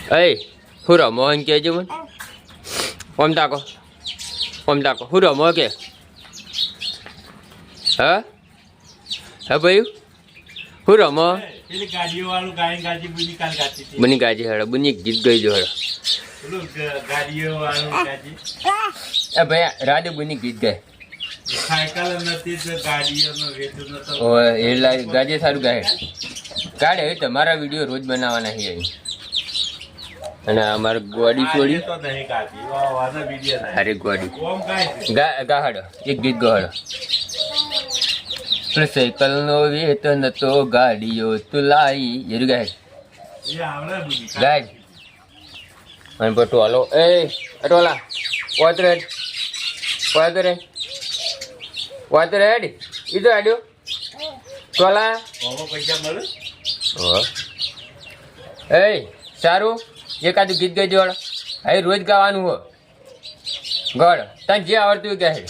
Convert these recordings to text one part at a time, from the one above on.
Ê, hú rửa mơ anh kia chứ mất. Ôm ta có. Hú rửa mơ kìa. Hả? Hả Bill? Hú rửa mơ. Bini gaji hara, bini git gay jo hara. Eh bhaiya, Radhe bini git gay. Cycle નથી તો ગાડીઓનો વેચું નતો. ઓય એલા ગાજે સારું ગાય. કાઢે તમારા video રોજ બનાવવાના છે અહીં. અને અમાર ગોડી છોડી તો નહીં કાઢી. વાના વિડિયો નહીં. અરે ગોડી. કોમ કાઈ. ગાહડો એક ગીત ગાહડો. સાયકલ નો વેતન તો ગાડીઓ તુલાઈ એરું ગાય. એ આવડે બુની. ગાય. મને પટોલો એ અટોલા. ઓતરે. ઈ તો આડ્યો. ટોલા. ઓમો પૈસા મળે? ઓ એ સારું એકાદું ગીત ગાઈ જોડ હવે રોજ ગાવાનું હો ગોળ તને જે આવડતું ગાય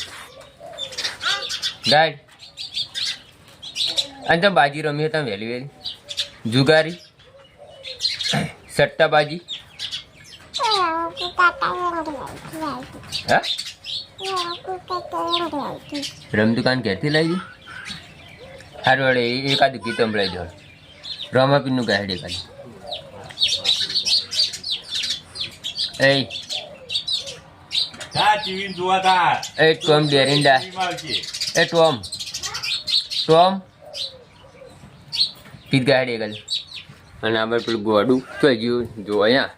ગાય અને તમે બાજી રમીએ તમે વહેલી જુગારી સટ્ટાબાજી હા રમતું કાન ક્યારથી લઈ ગઈ સારું વડે એકાદું ગીત સંભળાઈ જોડ રામાપીરનું ગાયડે કાઢી એ તા ટીવી જોવા તા. એ ટોમ ડેરિન્ડા એ ટોમ ગીત ગાયડે કાઢી અને આપણે પેલું ગોડું તો હજુ જો અહીંયા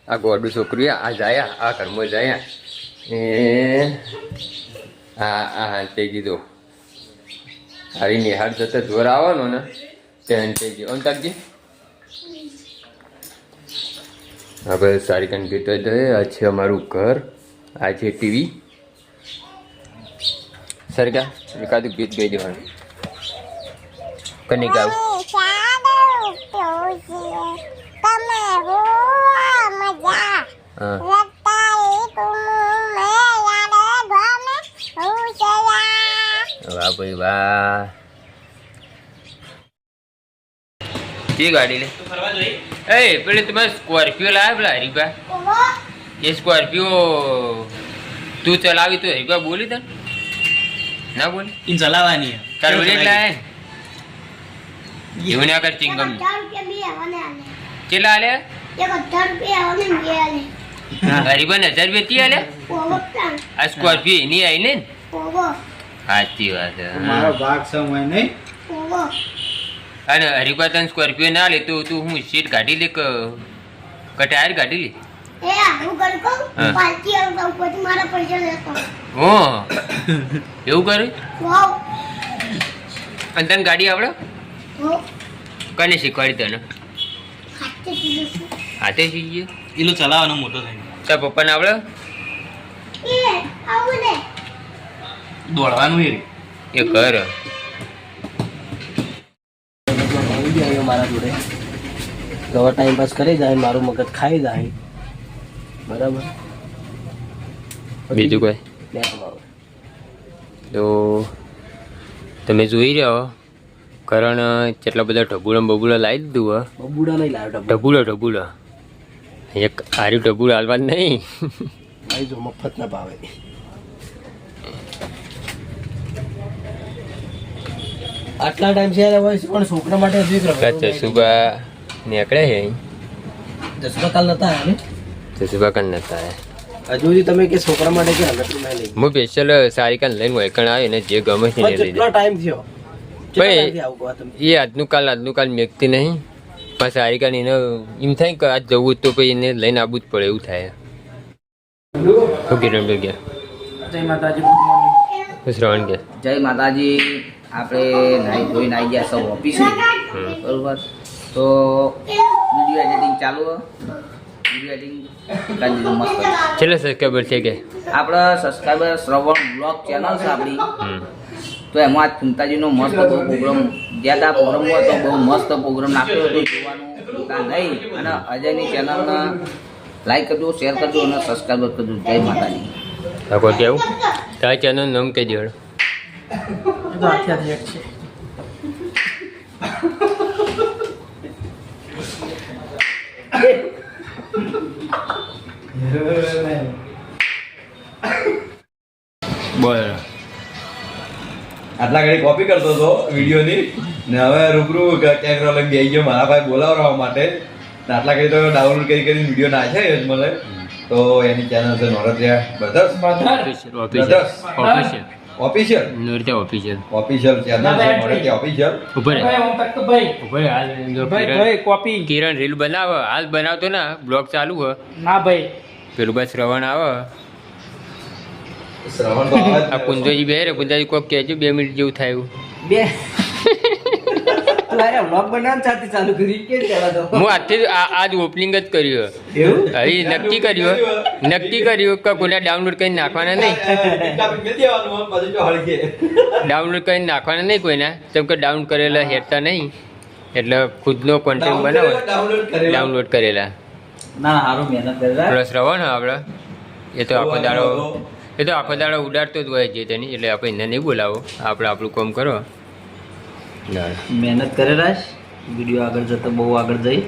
આ ગોડું છોકરું આ જાયા આ ઘરમાં જાયા એ હા તે કીધું હારી નિહાળ જતા જોર આવવાનો ને તેને તે કીધું આમ તાકજી હવે સારી કાન ગીતો આ છે અમારું ઘર આ છે ટીવી સરકા એકાદું ગીત ગાઈ દેવાનું કની ગાવ વાહ ભાઈ વાહ की गाड़ी ले ए पहले तुम्हें स्कॉर्पियो लाया बोला हरीबा ये स्कॉर्पियो तू चलावी तो हरीबा बोली था ना बोली इन चलावानी है कर बोले लाए ये ना कर चिंगम चला ले हरीबा नजर बेती आले आ स्कॉर्पियो नहीं आई ने साची बात है मारो भाग समय नहीं અને હરીબા તને સ્કોર્પિયો ના લે તો તું હું સીટ કાઢી લે કે ટાયર કાઢી લે એ હું કરું કહું પાર્ટી આવતા પછી મારા પૈસા લેતો હો એવું કરે વાવ અને તને ગાડી આવડે હો કને શીખવાડી તને હાથે શીખું હાથે શીખીએ એનું ચલાવવાનો મોટો થાય તાર પપ્પાને આવડે એ આવું ને દોડવાનું એ કર મારા જોડે ગવા ટાઈમ પાસ કરી જાય મારું મગજ ખાઈ જાય બરાબર બીજું કોઈ તો તમે જોઈ રહ્યો કરણ કેટલા બધા ઢબુડા લાવી દીધું બબુડા નહીં લાવ્યો ઢબુડા એક આર્યું ઢબુડા હાલવા નહીં ભાઈ જો મફત ના ભાવે આટલા ટાઈમ છે હોય પણ છોકરા માટે જસુબા નીકળે છે જસુબા કાલ નતા આવ્યા ને જસુબા કાલ નતા હજુ સુધી તમે કે છોકરા માટે કે હાલત ના લઈ હું સ્પેશિયલ સારી કાલ લઈને વૈકણ આવ્યો ને જે ગમે છે ને લઈ કેટલો ટાઈમ થયો ભાઈ એ આજનું કાલ મેકતી નહીં પણ સારી કાલ એને એમ થાય કે આજ જવું તો પછી એને લઈને આવવું જ પડે એવું થાય કિરણ ભાઈ ગયા જય માતાજી ગુડ મોર્નિંગ શ્રવણ ગયા જય માતાજી આપણે નાઈ ધોઈને આવી ગયા સૌ ઓફિસ બરોબર તો વિડીયો એડિટિંગ ચાલુ વિડીયો એડિટિંગ કરી દીધું મસ્ત છેલ્લે સબસ્ક્રાઈબર છે કે આપણા સબસ્ક્રાઈબર શ્રવણ બ્લોગ ચેનલ છે આપણી તો એમાં આજ ફૂમતાજીનો મસ્ત બહુ પ્રોગ્રામ ગયા હતા પ્રોગ્રામમાં તો બહુ મસ્ત પ્રોગ્રામ નાખ્યો હતો જોવાનું ભૂલતા નહીં અને અજયની ચેનલને લાઈક કરજો શેર કરજો અને સબસ્ક્રાઈબર કરજો જય માતાજી કોઈ કેવું તારા ચેનલનું નામ કહી દેવાનું બોલ આટલા ઘડી કોપી કરતો હતો વિડીયોની ને હવે રૂબરૂ કેમેરા લઈને બેસી ગયો મારા ભાઈ બોલાવવા માટે ને આટલા ઘડી તો ડાઉનલોડ કરીને વિડીયો નાખે જ મળે તો એની ચેનલ છે Noratya brothers official Noratya official official channel છે નોરત્યા ઓફિશિયલ ઉપર કિરણ રીલ બનાવે હાલ બનાવતો ના બ્લોગ ચાલુ હે ના ભાઈ પેલું બસ શ્રવણ આવે શ્રવણ તો આવે જ આ કુંજોજી બે રે કુંજાજી કોક કહેજો 2 મિનિટ જેવું થાય એવું બે તું આરે વ્લોગ બનાવવાનું સાથે ચાલુ કરી કે ચાલા તો હું આજથી આજ ઓપનિંગ જ કર્યું એવું હવે નક્કી કર્યું કે કોને ડાઉનલોડ કરીને નાખવાના નહીં ડાઉનલોડ કરીને નાખવાના નહીં કોઈના કેમ કે ડાઉન કરેલા હેરતા નહીં એટલે ખુદનો કોન્ટેન્ટ બનાવો ડાઉનલોડ કરેલા ના હારું મહેનત કરેલા પ્લસ રહો ને આપણે એ તો આખો દાડો ઉડાડતો જ હોય છે તેની એટલે આપણે એને નહીં બોલાવો આપણે આપણું કામ કરો મહેનત કરેલા વિડીયો આગળ જતો બહુ આગળ જઈ